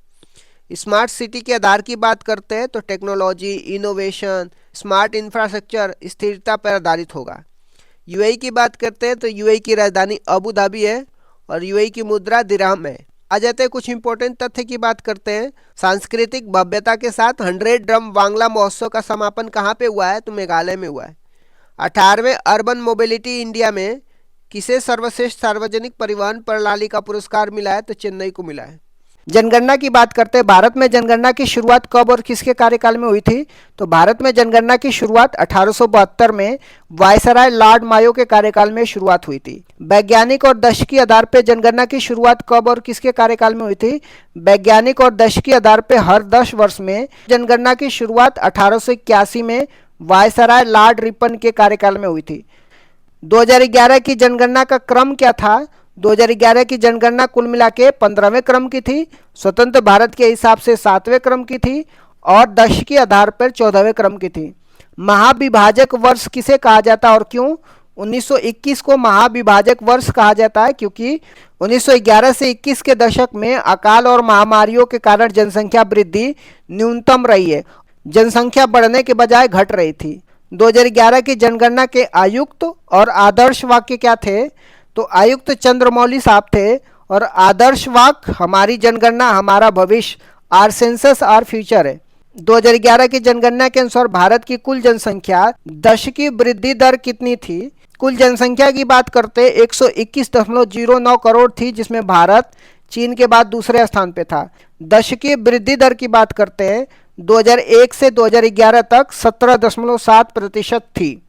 स्मार्ट सिटी के आधार की बात करते हैं तो टेक्नोलॉजी, इनोवेशन, स्मार्ट इंफ्रास्ट्रक्चर, स्थिरता पर आधारित होगा। यूएई की बात करते हैं तो यूएई की राजधानी अबू धाबी है और यूएई की मुद्रा दिरहम है। आ जाते हैं कुछ इंपॉर्टेंट तथ्य की बात करते हैं। सांस्कृतिक भव्यता के साथ 100 ड्रम वांगला महोत्सव का समापन कहाँ पे हुआ है? तो मेघालय में हुआ है। 18वें अर्बन मोबिलिटी इंडिया में किसे सर्वश्रेष्ठ सार्वजनिक परिवहन प्रणाली का पुरस्कार मिला है? तो चेन्नई को मिला है। जनगणना की बात करते हैं। भारत में जनगणना की शुरुआत कब और किसके कार्यकाल में हुई थी? तो भारत में जनगणना की शुरुआत 1872 में वायसराय लॉर्ड मायो के कार्यकाल में शुरुआत हुई थी। वैज्ञानिक और दशकीय आधार पर जनगणना की शुरुआत कब और किसके कार्यकाल में हुई थी? वैज्ञानिक और दशकीय आधार पर हर 10 वर्ष में। जनगणना की शुरुआत 1881 में वायसराय लॉर्ड रिपन के कार्यकाल में हुई थी। 2011 की जनगणना का क्रम क्या था? 2011 की जनगणना कुल मिला के 15वें क्रम की थी, स्वतंत्र भारत के हिसाब से 7वें क्रम की थी और दशक के आधार पर 14वें क्रम की थी। महाविभाजक वर्ष किसे कहा जाता है और क्यों? 1921 को महाविभाजक वर्ष कहा जाता है क्योंकि 1911 से 21 के दशक में अकाल और महामारियों के कारण जनसंख्या वृद्धि न्यूनतम रही है, जनसंख्या बढ़ने के बजाय घट रही थी। 2011 की जनगणना के आयुक्त और आदर्श वाक्य क्या थे? तो आयुक्त चंद्रमौली साहब थे और आदर्श वाक्य हमारी जनगणना हमारा भविष्य, आर सेंसस आर फ्यूचर है। 2011 की जनगणना के अनुसार भारत की कुल जनसंख्या दशकीय वृद्धि दर कितनी थी? कुल जनसंख्या की बात करते 121.09 करोड़ थी, जिसमें भारत चीन के बाद दूसरे स्थान पे था। दशकीय वृद्धि दर की बात करते हैं 2001 से 2011 तक 17.7% थी।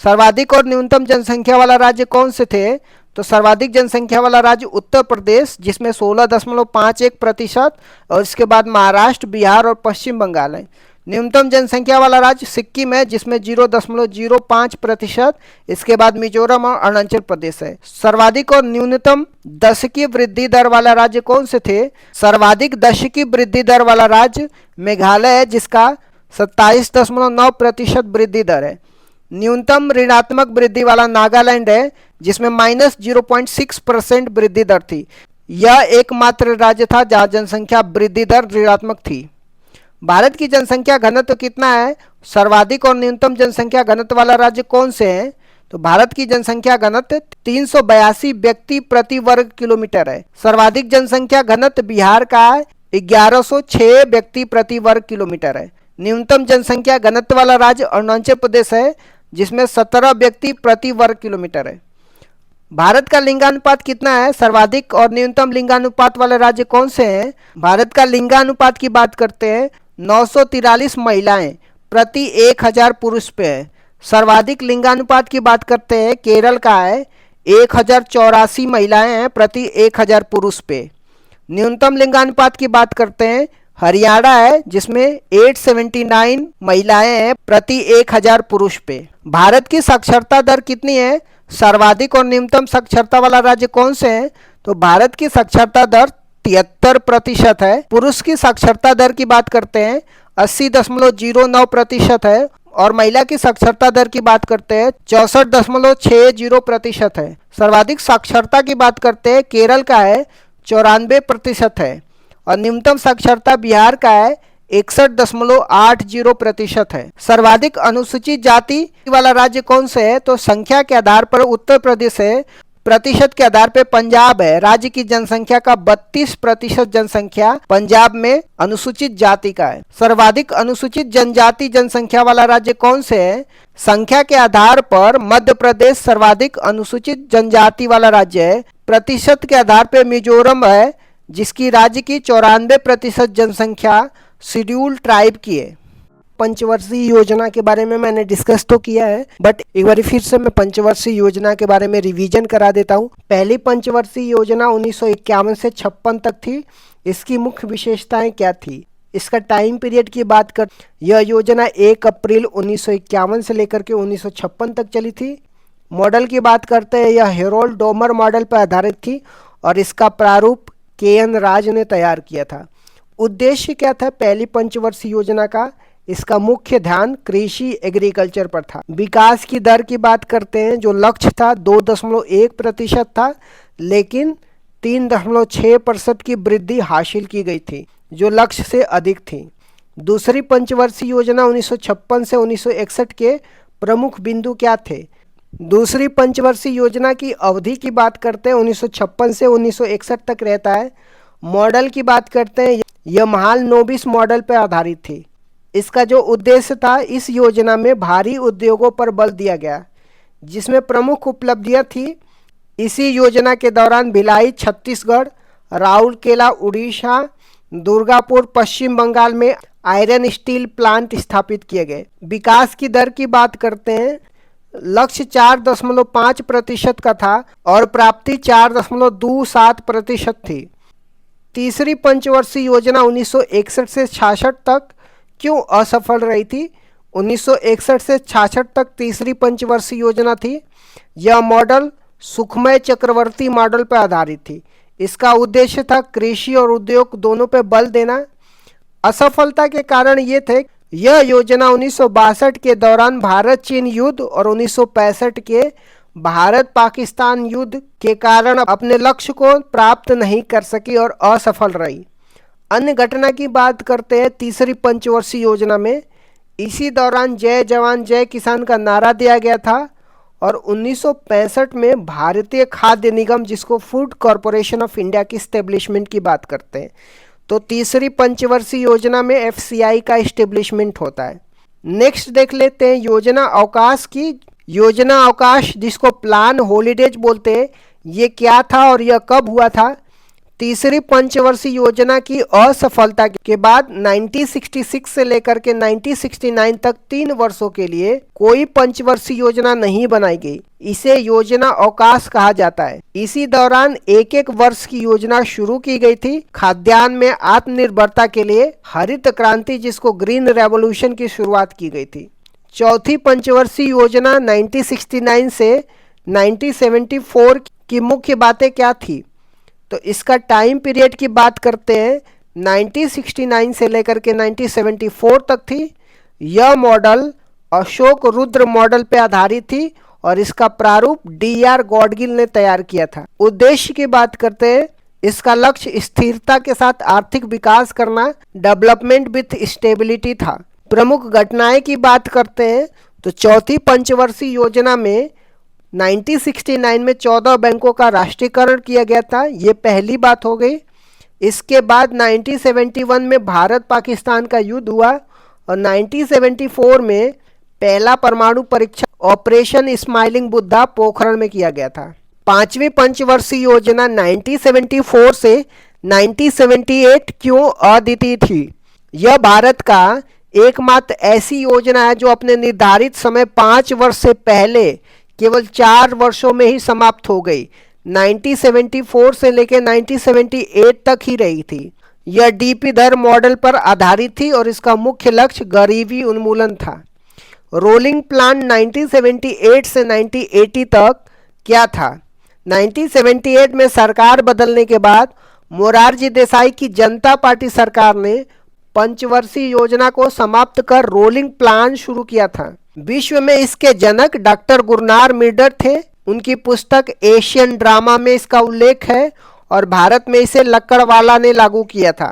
सर्वाधिक और न्यूनतम जनसंख्या वाला राज्य कौन से थे? तो सर्वाधिक जनसंख्या वाला राज्य उत्तर प्रदेश जिसमें 16.51% और इसके बाद महाराष्ट्र, बिहार और पश्चिम बंगाल है। न्यूनतम जनसंख्या वाला राज्य सिक्किम है जिसमें 0.05%, इसके बाद मिजोरम और अरुणाचल प्रदेश है। सर्वाधिक और न्यूनतम दशकीय वृद्धि दर वाला राज्य कौन से थे? सर्वाधिक दशकीय वृद्धि दर वाला राज्य मेघालय है जिसका 27.9% वृद्धि दर है। न्यूनतम ऋणात्मक वृद्धि वाला नागालैंड है जिसमें -0.6% वृद्धि दर थी। यह एकमात्र राज्य था जहां जनसंख्या वृद्धि दर ऋणात्मक थी। भारत की जनसंख्या घनत्व कितना है? सर्वाधिक और न्यूनतम जनसंख्या घनत्व वाला राज्य कौन से है? तो भारत की जनसंख्या घनत्व 382 व्यक्ति प्रति वर्ग किलोमीटर है। सर्वाधिक जनसंख्या घनत्व बिहार का है, 1106 व्यक्ति प्रति वर्ग किलोमीटर है। न्यूनतम जनसंख्या घनत्व वाला राज्य अरुणाचल प्रदेश है, जिसमें 17 व्यक्ति प्रति वर्ग किलोमीटर है। भारत का लिंगानुपात कितना है? सर्वाधिक और न्यूनतम लिंगानुपात वाले राज्य कौन से हैं? भारत का लिंगानुपात की बात करते हैं, 943 महिलाएं प्रति 1000 पुरुष पे है। सर्वाधिक लिंगानुपात की बात करते हैं, केरल का है, 1084 महिलाएं हैं प्रति 1000 पुरुष पे। न्यूनतम लिंगानुपात की बात करते हैं, हरियाणा है, जिसमें 879 महिलाएं हैं प्रति 1000 पुरुष पे। भारत की साक्षरता दर कितनी है? सर्वाधिक और न्यूनतम साक्षरता वाला राज्य कौन से हैं? तो भारत की साक्षरता दर 73% है। पुरुष की साक्षरता दर की बात करते हैं, 80.09% है, और महिला की साक्षरता दर की बात करते हैं, 64.60% है। सर्वाधिक साक्षरता की बात करते हैं, केरल का है, 94% है, और न्यूनतम साक्षरता बिहार का है, 61.80% है। सर्वाधिक अनुसूचित जाति वाला राज्य कौन से है? तो संख्या के आधार पर उत्तर प्रदेश है, प्रतिशत के आधार पर पंजाब है। राज्य की जनसंख्या का 32% जनसंख्या पंजाब में अनुसूचित जाति का है। सर्वाधिक अनुसूचित जनजाति जनसंख्या वाला राज्य कौन से है? संख्या के आधार पर मध्य प्रदेश सर्वाधिक अनुसूचित जनजाति वाला राज्य है। प्रतिशत के आधार पर मिजोरम है, जिसकी राज्य की 94% जनसंख्या शेड्यूल ट्राइब की है। पंचवर्षीय योजना के बारे में मैंने डिस्कस तो किया है, बट एक बार फिर से मैं पंचवर्षीय योजना के बारे में रिवीजन करा देता हूँ। पहली पंचवर्षीय योजना 1951 से 56 तक थी। इसकी मुख्य विशेषताएं क्या थी? इसका टाइम पीरियड की बात कर, यह योजना 1 अप्रैल 1951 से लेकर के 1956 तक चली थी। मॉडल की बात करते हैं, यह हेरोल्ड डोमर मॉडल पर आधारित थी और इसका प्रारूप KN राज ने तैयार किया था। उद्देश्य क्या था पहली पंचवर्षीय योजना का? इसका मुख्य ध्यान कृषि एग्रीकल्चर पर था। विकास की दर की बात करते हैं, जो लक्ष्य था 2.1% था, लेकिन 3.6% की वृद्धि हासिल की गई थी, जो लक्ष्य से अधिक थी। दूसरी पंचवर्षीय योजना 1956 से 1961 के प्रमुख बिंदु क्या थे? दूसरी पंचवर्षीय योजना की अवधि की बात करते हैं, 1956 से 1961 तक रहता है। मॉडल की बात करते हैं, यह महालनोबिस मॉडल पर आधारित थी। इसका जो उद्देश्य था, इस योजना में भारी उद्योगों पर बल दिया गया, जिसमें प्रमुख उपलब्धियां थी। इसी योजना के दौरान भिलाई छत्तीसगढ़, राउरकेला उड़ीसा, दुर्गापुर पश्चिम बंगाल में आयरन स्टील प्लांट स्थापित किए गए। विकास की दर की बात करते हैं, लक्ष्य 4.5% का था और प्राप्ति 4.27% थी। तीसरी पंचवर्षीय योजना 1961 से 66 तक क्यों असफल रही थी? 1961 से 66 तक तीसरी पंचवर्षीय योजना थी। यह मॉडल सुखमय चक्रवर्ती मॉडल पर आधारित थी। इसका उद्देश्य था कृषि और उद्योग दोनों पर बल देना। असफलता के कारण ये थे, यह योजना 1962 के दौरान भारत चीन युद्ध और 1965 के भारत पाकिस्तान युद्ध के कारण अपने लक्ष्य को प्राप्त नहीं कर सकी और असफल रही। अन्य घटना की बात करते हैं तीसरी पंचवर्षीय योजना में, इसी दौरान जय जवान जय किसान का नारा दिया गया था और 1965 में भारतीय खाद्य निगम, जिसको फूड कॉरपोरेशन ऑफ इंडिया की स्टेब्लिशमेंट की बात करते हैं, तो तीसरी पंचवर्षीय योजना में FCI का इस्टेब्लिशमेंट होता है। नेक्स्ट देख लेते हैं योजना अवकाश की। योजना अवकाश, जिसको प्लान हॉलीडेज बोलते हैं, ये क्या था और यह कब हुआ था? तीसरी पंचवर्षीय योजना की असफलता के बाद 1966 से लेकर के 1969 तक 3 वर्षों के लिए कोई पंचवर्षीय योजना नहीं बनाई गई। इसे योजना अवकाश कहा जाता है। इसी दौरान एक एक वर्ष की योजना शुरू की गई थी। खाद्यान्न में आत्मनिर्भरता के लिए हरित क्रांति, जिसको ग्रीन रेवोल्यूशन की शुरुआत की गई थी। चौथी पंचवर्षीय योजना 1969 से 1974 की मुख्य बातें क्या थी? तो इसका टाइम पीरियड की बात करते हैं, 1969 से लेकर के 1974 तक थी। यह मॉडल अशोक रुद्र मॉडल पर आधारित थी और इसका प्रारूप डी.आर. गॉडगिल ने तैयार किया था। उद्देश्य की बात करते हैं, इसका लक्ष्य स्थिरता के साथ आर्थिक विकास करना, डेवलपमेंट विथ स्टेबिलिटी था। प्रमुख घटनाएं की बात करते हैं तो चौथी पंचवर्षीय योजना में 1969 में 14 बैंकों का राष्ट्रीयकरण किया गया था, ये पहली बात हो गई। इसके बाद 1971 में भारत पाकिस्तान का युद्ध हुआ और 1974 में पहला परमाणु परीक्षण ऑपरेशन स्माइलिंग बुद्धा पोखरण में किया गया था। पांचवी पंचवर्षीय योजना 1974 से 1978 क्यों अद्वितीय थी? यह भारत का एकमात्र ऐसी योजना है जो अपने निर्धारित समय 5 वर्ष से पहले केवल 4 वर्षों में ही समाप्त हो गई। 1974 से लेकर 1978 तक ही रही थी। यह डीपी दर मॉडल पर आधारित थी और इसका मुख्य लक्ष्य गरीबी उन्मूलन था। रोलिंग प्लान 1978 से 1980 तक क्या था? 1978 में सरकार बदलने के बाद मोरारजी देसाई की जनता पार्टी सरकार ने पंचवर्षीय योजना को समाप्त कर रोलिंग प्लान शुरू किया था। विश्व में इसके जनक डॉक्टर गुरनार मिर्डर थे। उनकी पुस्तक एशियन ड्रामा में इसका उल्लेख है और भारत में इसे लक्कड़वाला ने लागू किया था।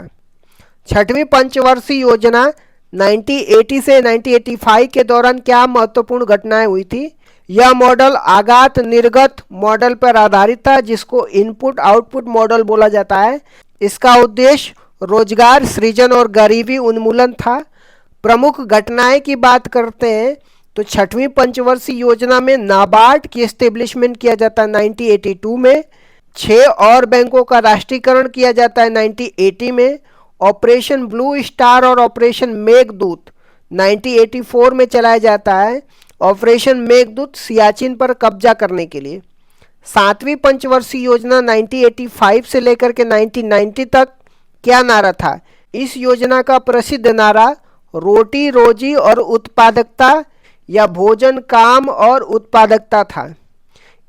छठवीं पंचवर्षीय योजना 1980 से 1985 के दौरान क्या महत्वपूर्ण घटनाएं हुई थी? यह मॉडल आगात निर्गत मॉडल पर आधारित था, जिसको इनपुट आउटपुट मॉडल बोला जाता है। इसका उद्देश्य रोजगार सृजन और गरीबी उन्मूलन था। प्रमुख घटनाएं की बात करते हैं तो छठवीं पंचवर्षीय योजना में नाबार्ड की एस्टेब्लिशमेंट किया जाता है 1982 में। 6 और बैंकों का राष्ट्रीयकरण किया जाता है 1980 में। ऑपरेशन ब्लू स्टार और ऑपरेशन मेघदूत 1984 में चलाया जाता है। ऑपरेशन मेघदूत सियाचिन पर कब्जा करने के लिए। सातवीं पंचवर्षीय योजना 1985 से लेकर के 1990 तक क्या नारा था? इस योजना का प्रसिद्ध नारा रोटी रोजी और उत्पादकता या भोजन काम और उत्पादकता था।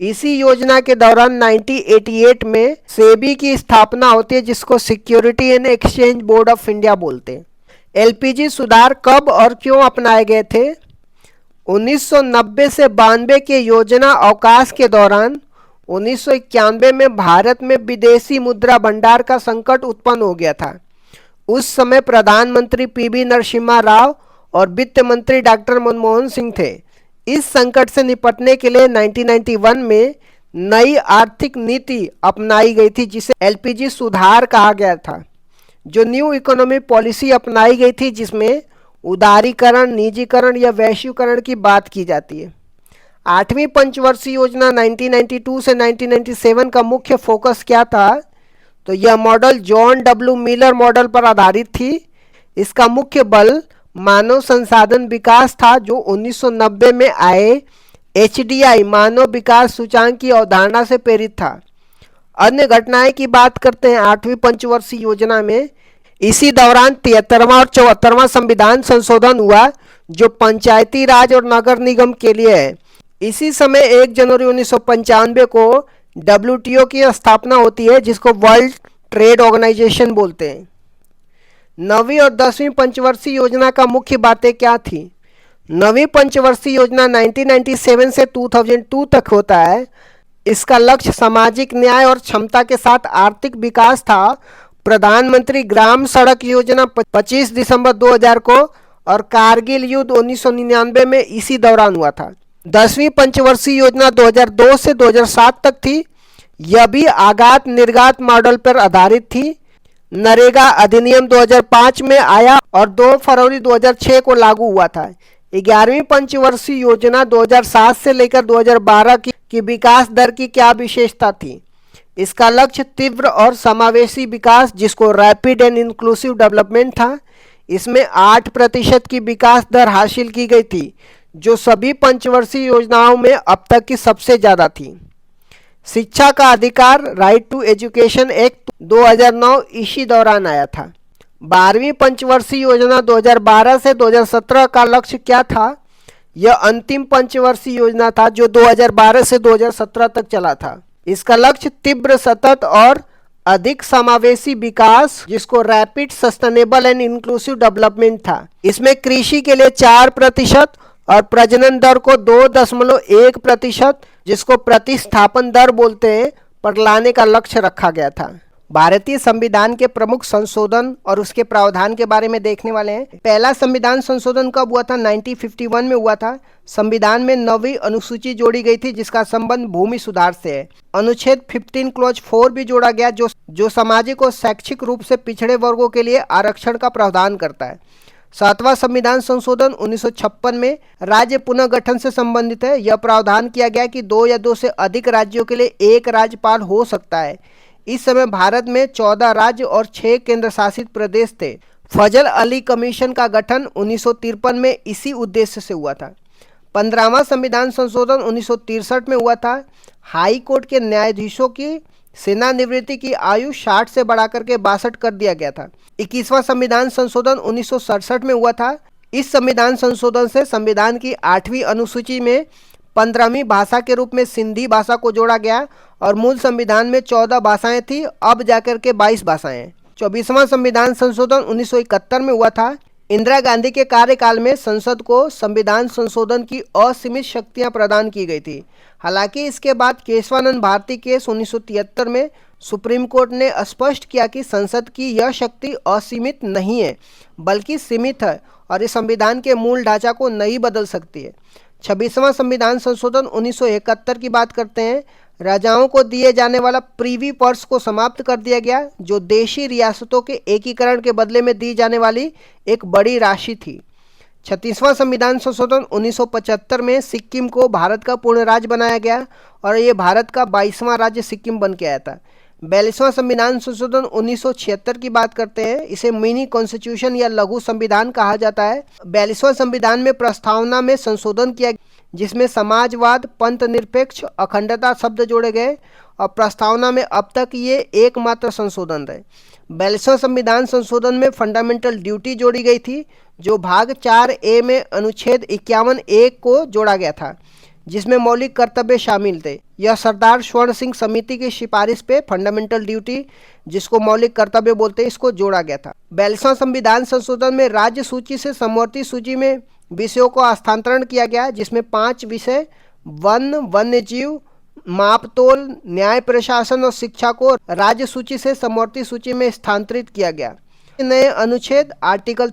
इसी योजना के दौरान 1988 में सेबी की स्थापना होती है, जिसको security and exchange board of India बोलते हैं। एलपीजी सुधार कब और क्यों अपनाए गए थे? 1990 से 92 के योजना अवकाश के दौरान 1991 में भारत में विदेशी मुद्रा भंडार का संकट उत्पन्न हो गया था। उस समय प्रधानमंत्री पीवी नरसिम्हा राव और वित्त मंत्री डॉक्टर मनमोहन सिंह थे। इस संकट से निपटने के लिए 1991 में नई आर्थिक नीति अपनाई गई थी, जिसे एलपीजी सुधार कहा गया था। जो न्यू इकोनॉमी पॉलिसी अपनाई गई थी, जिसमें उदारीकरण, निजीकरण या वैश्वीकरण की बात की जाती है। आठवीं पंचवर्षीय योजना 1992 से 1997 का मुख्य फोकस क्या था? तो यह model John W Miller model पर आधारित थी। इसका मुख्य बल मानव संसाधन विकास था, जो 1990 में आए एचडीआई मानव विकास सूचांक की अवधारणा से प्रेरित था। अन्य घटनाएं की बात करते हैं आठवीं पंचवर्षीय योजना में। इसी दौरान 73वां और 74वां संविधान संशोधन हुआ, जो पंचायती राज और नगर निगम के लिए है। इसी समय 1 जनवरी 1995 को डब्ल्यूटीओ की स्थापना होती है, जिसको वर्ल्ड ट्रेड ऑर्गेनाइजेशन बोलते हैं। 9वीं और 10वीं पंचवर्षीय योजना का मुख्य बातें क्या थी? 9वीं पंचवर्षीय योजना 1997 से 2002 तक होता है। इसका लक्ष्य सामाजिक न्याय और क्षमता के साथ आर्थिक विकास था। प्रधानमंत्री ग्राम सड़क योजना 25 दिसंबर 2000 को और कारगिल युद्ध 1999 में इसी दौरान हुआ था। 10वीं पंचवर्षीय योजना 2002 से 2007 तक थी। यह भी आगात निर्गात मॉडल पर आधारित थी। नरेगा अधिनियम 2005 में आया और 2 फरवरी 2006 को लागू हुआ था। 11वीं पंचवर्षीय योजना 2007 से लेकर 2012 की विकास दर की क्या विशेषता थी? इसका लक्ष्य तीव्र और समावेशी विकास, जिसको रैपिड एंड इंक्लूसिव डेवलपमेंट था। इसमें 8% की विकास दर हासिल की गई थी, जो सभी पंचवर्षीय योजनाओं में अब तक की सबसे ज़्यादा थी। शिक्षा का अधिकार राइट टू एजुकेशन एक्ट 2009 इसी दौरान आया था। 12वीं पंचवर्षीय योजना 2012 से 2017 का लक्ष्य क्या था? यह अंतिम पंचवर्षीय योजना था, जो 2012 से 2017 तक चला था। इसका लक्ष्य तीव्र, सतत और अधिक समावेशी विकास, जिसको rapid sustainable and inclusive development था। इसमें कृषि के लिए 4%, और प्रजनन दर को 2.1% जिसको प्रतिस्थापन दर बोलते हैं पर लाने का लक्ष्य रखा गया था। भारतीय संविधान के प्रमुख संशोधन और उसके प्रावधान के बारे में देखने वाले हैं। पहला संविधान संशोधन कब हुआ था? 1951 में हुआ था। संविधान में 9वीं अनुसूची जोड़ी गई थी जिसका संबंध भूमि सुधार से है। अनुच्छेद 15 क्लॉज 4 भी जोड़ा गया जो सामाजिक और शैक्षिक रूप से पिछड़े वर्गों के लिए आरक्षण का प्रावधान करता है। 7वां संविधान संशोधन 1956 में राज्य पुनर्गठन से संबंधित है। यह प्रावधान किया गया कि 2 या 2 से अधिक राज्यों के लिए एक राज्यपाल हो सकता है। इस समय भारत में 14 राज्य और 6 केंद्र शासित प्रदेश थे। फजल अली कमीशन का गठन 1953 में इसी उद्देश्य से हुआ था। 15वां संविधान संशोधन 1963 में हुआ था। हाई कोर्ट के न्यायाधीशों की सेवानिवृत्ति की आयु 60 से बढ़ाकर के 62 कर दिया गया था। 21वां संविधान संशोधन 1967 में हुआ था। इस संविधान संशोधन से संविधान की 8वीं अनुसूची में 15वीं भाषा के रूप में सिंधी भाषा को जोड़ा गया और मूल संविधान में 14 भाषाएं थी, अब जाकर के 22 भाषाएं हैं। 24वां संविधान संशोधन 1971 में हुआ था। इंदिरा गांधी के कार्यकाल में संसद को संविधान संशोधन की असीमित शक्तियां प्रदान की गई थी। हालांकि इसके बाद केशवानंद भारती केस 1973 में सुप्रीम कोर्ट ने स्पष्ट किया कि संसद की यह शक्ति असीमित नहीं है बल्कि सीमित है और इस संविधान के मूल ढांचा को नहीं बदल सकती है। 26वां संविधान संशोधन 1971 की बात करते हैं। राजाओं को दिए जाने वाला प्रीवी पर्स को समाप्त कर दिया गया जो देशी रियासतों के एकीकरण के बदले में दी जाने वाली एक बड़ी राशि थी। 36वां संविधान संशोधन 1975 में सिक्किम को भारत का पूर्ण राज्य बनाया गया और ये भारत का 22वां राज्य सिक्किम बन के आया था। 42वां संविधान संशोधन 1976 की बात करते हैं। इसे मिनी कॉन्स्टिट्यूशन या लघु संविधान कहा जाता है। 42वां संविधान में प्रस्तावना में संशोधन किया जिसमें समाजवाद, पंथ निरपेक्ष, अखंडता शब्द जोड़े गए और प्रस्तावना में अब तक ये एकमात्र संशोधन है। 42वां संविधान संशोधन में फंडामेंटल ड्यूटी जोड़ी गई थी जो भाग 4A में अनुच्छेद 51A को जोड़ा गया था जिसमें मौलिक कर्तव्य शामिल थे। यह सरदार स्वर्ण सिंह समिति की सिफारिश पे फंडामेंटल ड्यूटी जिसको मौलिक कर्तव्य बोलते हैं इसको जोड़ा गया था। 42वां संविधान संशोधन में राज्य सूची से समवर्ती सूची में विषयों को हस्तांतरण किया गया जिसमें 5 विषय वन, वन्य जीव, मापतोल, न्याय प्रशासन और शिक्षा को राज्य सूची से समवर्ती सूची में स्थानांतरित किया गया। नए अनुच्छेद आर्टिकल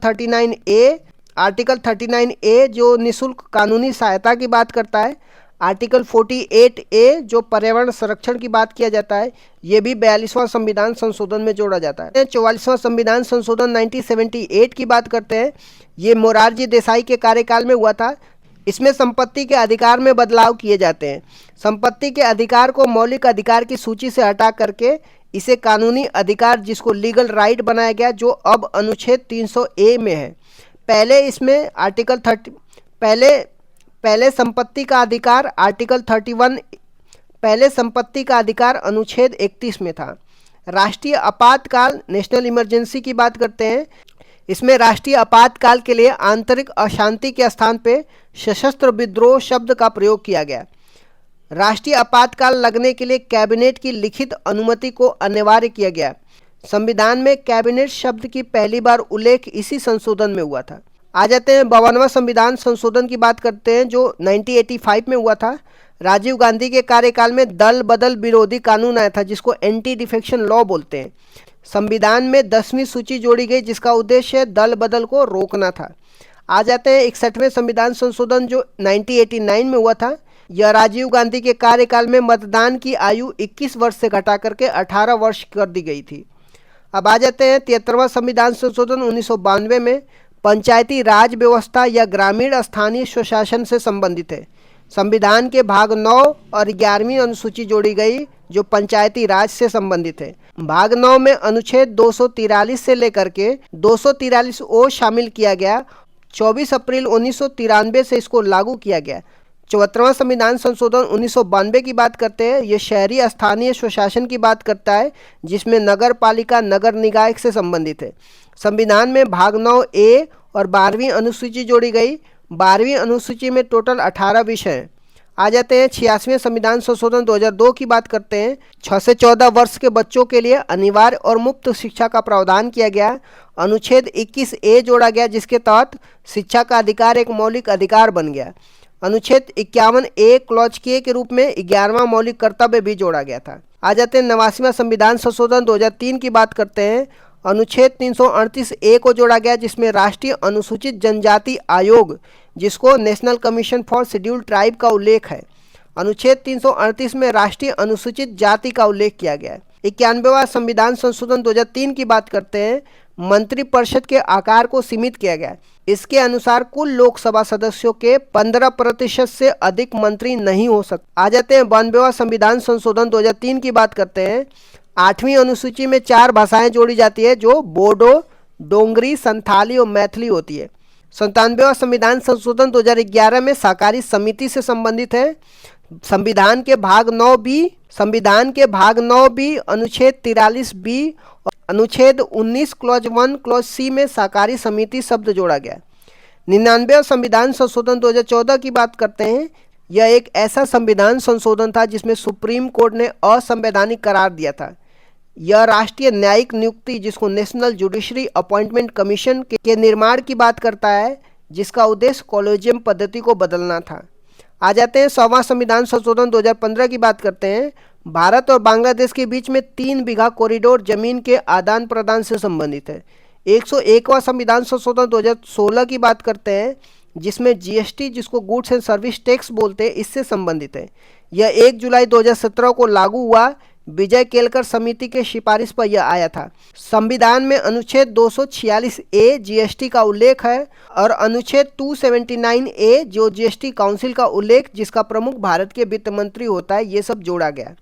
39A जो निःशुल्क कानूनी सहायता की बात करता है। आर्टिकल 48A जो पर्यावरण संरक्षण की बात किया जाता है, ये भी 42वां संविधान संशोधन में जोड़ा जाता है। 44वां संविधान संशोधन 1978 की बात करते हैं। ये मोरारजी देसाई के कार्यकाल में हुआ था। इसमें संपत्ति के अधिकार में बदलाव किए जाते हैं। संपत्ति के अधिकार को मौलिक अधिकार की सूची से हटा करके इसे कानूनी अधिकार जिसको लीगल राइट बनाया गया जो अब अनुच्छेद 300A में है। पहले इसमें आर्टिकल 30 पहले संपत्ति का अधिकार आर्टिकल 31 पहले संपत्ति का अधिकार अनुच्छेद 31 में था। राष्ट्रीय आपातकाल नेशनल इमरजेंसी की बात करते हैं। इसमें राष्ट्रीय आपातकाल के लिए आंतरिक अशांति के स्थान पे सशस्त्र विद्रोह शब्द का प्रयोग किया गया। राष्ट्रीय आपातकाल लगने के लिए कैबिनेट की लिखित अनुमति को अनिवार्य किया गया। संविधान में कैबिनेट शब्द की पहली बार उल्लेख इसी संशोधन में हुआ था। आ जाते हैं 52वां संविधान संशोधन की बात करते हैं जो 1985 में हुआ था। राजीव गांधी के कार्यकाल में दल बदल विरोधी कानून आया था जिसको एंटी डिफेक्शन लॉ बोलते हैं। संविधान में 10वीं सूची जोड़ी गई जिसका उद्देश्य दल बदल को रोकना था। आ जाते हैं 61वें संविधान संशोधन जो 1989 में हुआ था। यह राजीव गांधी के कार्यकाल में मतदान की आयु 21 वर्ष से घटा करके 18 वर्ष कर दी गई थी। अब आ जाते हैं 73वां संविधान संशोधन 1992 में पंचायती राज व्यवस्था या ग्रामीण स्थानीय स्वशासन से संबंधित है। संविधान के भाग 9 और 11वीं अनुसूची जोड़ी गई जो पंचायती राज से संबंधित है। भाग 9 में अनुच्छेद 243 से लेकर के 243O शामिल किया गया। 24 अप्रैल 1993 से इसको लागू किया गया। 74वां संविधान संशोधन 1992 की बात करते हैं। ये शहरी स्थानीय स्वशासन की बात करता है जिसमें नगर पालिका नगर निकाय से संबंधित है। संविधान में भाग 9A और 12वीं अनुसूची जोड़ी गई। 12वीं अनुसूची में टोटल 18 विषय हैं। आ जाते हैं 86वें संविधान संशोधन 2002 की बात करते हैं। 6 से 14 वर्ष के बच्चों के लिए अनिवार्य और मुफ्त शिक्षा का प्रावधान किया गया। अनुच्छेद 21A जोड़ा गया, जिसके तहत शिक्षा का अधिकार एक मौलिक अधिकार बन गया। अनुच्छेद 51A क्लॉज के रूप में 11वां मौलिक कर्तव्य भी जोड़ा गया था। आ जाते हैं 89वां संविधान संशोधन 2003 की बात करते हैं। अनुच्छेद 338A को जोड़ा गया, जिसमें राष्ट्रीय अनुसूचित जनजाति आयोग, जिसको national commission for scheduled tribe का उल्लेख है। अनुच्छेद 338 में राष्ट्रीय अनुसूचित जाति का उल्लेख किया गया है। 91वां संविधान संशोधन 2003 की बात करते हैं। मंत्रिपरिषद के आकार को सीमित किया गया। इसके अनुसार कुल लोकसभा सदस्यों के 15% से अधिक मंत्री नहीं हो सकते। आ जाते हैं 92वां संविधान संशोधन 2003 की बात करते हैं। 8वीं अनुसूची में 4 भाषाएं जोड़ी जाती है, जो बोडो, डोंगरी, संथाली और मैथिली होती है। 97वां संविधान संशोधन 2011 में सहकारी समिति से संबंधित है। संविधान के भाग 9B अनुच्छेद 43B और अनुच्छेद 19 क्लॉज 1 क्लॉज C में सहकारी समिति शब्द जोड़ा गया। 99वां संविधान संशोधन 2014 की बात करते हैं। यह एक ऐसा संविधान संशोधन था जिसमें सुप्रीम कोर्ट ने असंवैधानिक करार दिया था। यह राष्ट्रीय न्यायिक नियुक्ति, जिसको नेशनल जुडिशरी अपॉइंटमेंट कमीशन के निर्माण की बात करता है, जिसका उद्देश्य कॉलेजियम पद्धति को बदलना था। आ जाते हैं 100वां संविधान संशोधन 2015 की बात करते हैं। भारत और बांग्लादेश के बीच में 3 बीघा कॉरिडोर जमीन के आदान प्रदान से संबंधित है। 101वां संविधान संशोधन 2016 की बात करते हैं, जिसमें जीएसटी, जिसको गुड्स एंड सर्विस टैक्स बोलते हैं, इससे संबंधित है। यह 1 जुलाई 2017 को लागू हुआ। विजय केलकर समिति के सिफारिश पर यह आया था। संविधान में अनुच्छेद 246A जीएसटी का उल्लेख है और अनुच्छेद 279A जो जीएसटी काउंसिल का उल्लेख, जिसका प्रमुख भारत के वित्त मंत्री होता है, ये सब जोड़ा गया।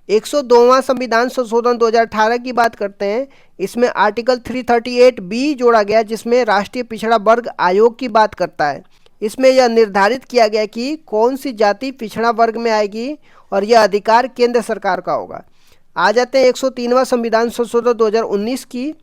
102वां संविधान संशोधन 2018 की बात करते हैं। इसमें आर्टिकल 338B जोड़ा गया, जिसमें राष्ट्रीय पिछड़ा वर्ग आयोग की बात करता है। इसमें यह निर्धारित किया गया कि कौन सी जाति पिछड़ा वर्ग में आएगी और यह अधिकार केंद्र सरकार का होगा। आ जाते हैं 103वां संविधान संशोधन 2019 की,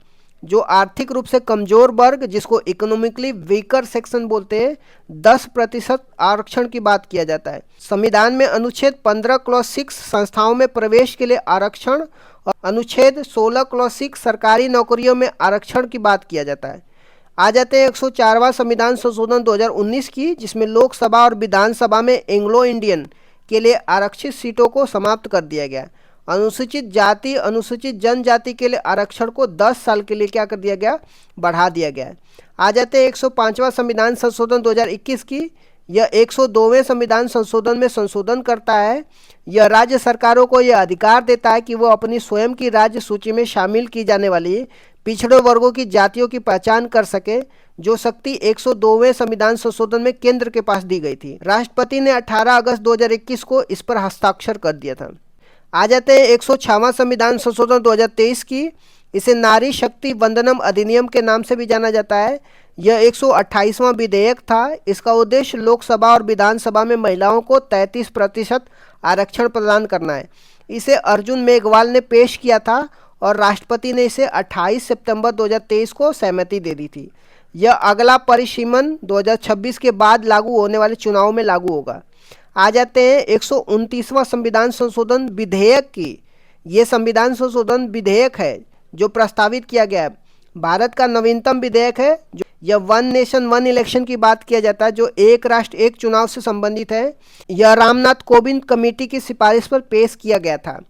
जो आर्थिक रूप से कमजोर वर्ग, जिसको इकोनॉमिकली वीकर सेक्शन बोलते हैं, 10% आरक्षण की बात किया जाता है। संविधान में अनुच्छेद 15 क्लॉज 6 संस्थाओं में प्रवेश के लिए आरक्षण और अनुच्छेद 16 क्लॉज 6 सरकारी नौकरियों में आरक्षण की बात किया जाता है। आ जाते हैं 104वां संविधान संशोधन 2019 की, जिसमें लोकसभा और विधानसभा में एंग्लो इंडियन के लिए आरक्षित सीटों को समाप्त कर दिया गया। अनुसूचित जाति, अनुसूचित जनजाति के लिए आरक्षण को 10 साल के लिए क्या कर दिया गया, बढ़ा दिया गया। आ जाते हैं 105वां संविधान संशोधन 2021 की। यह 102वें संविधान संशोधन में संशोधन करता है। यह राज्य सरकारों को यह अधिकार देता है कि वो अपनी स्वयं की राज्य सूची में शामिल की जाने वाली पिछड़े वर्गों की जातियों की पहचान कर सके, जो शक्ति 102वें संविधान संशोधन में केंद्र के पास दी गई थी। राष्ट्रपति ने 18 अगस्त 2021 को इस पर हस्ताक्षर कर दिया था। आ जाते हैं 106वां संविधान संशोधन 2023 की। इसे नारी शक्ति वंदनम अधिनियम के नाम से भी जाना जाता है। यह 128वां विधेयक था। इसका उद्देश्य लोकसभा और विधानसभा में महिलाओं को 33% आरक्षण प्रदान करना है। इसे अर्जुन मेघवाल ने पेश किया था और राष्ट्रपति ने इसे 28 सितंबर 2023 को सहमति दे दी थी। यह अगला परिसीमन 2026 के बाद लागू होने वाले चुनाव में लागू होगा। आ जाते हैं 129वां संविधान संशोधन विधेयक की। ये संविधान संशोधन विधेयक है जो प्रस्तावित किया गया है। भारत का नवीनतम विधेयक है। जो यह 1 नेशन 1 इलेक्शन की बात किया जाता है, जो एक राष्ट्र एक चुनाव से संबंधित है। यह रामनाथ कोविंद कमेटी की सिफारिश पर पेश किया गया था।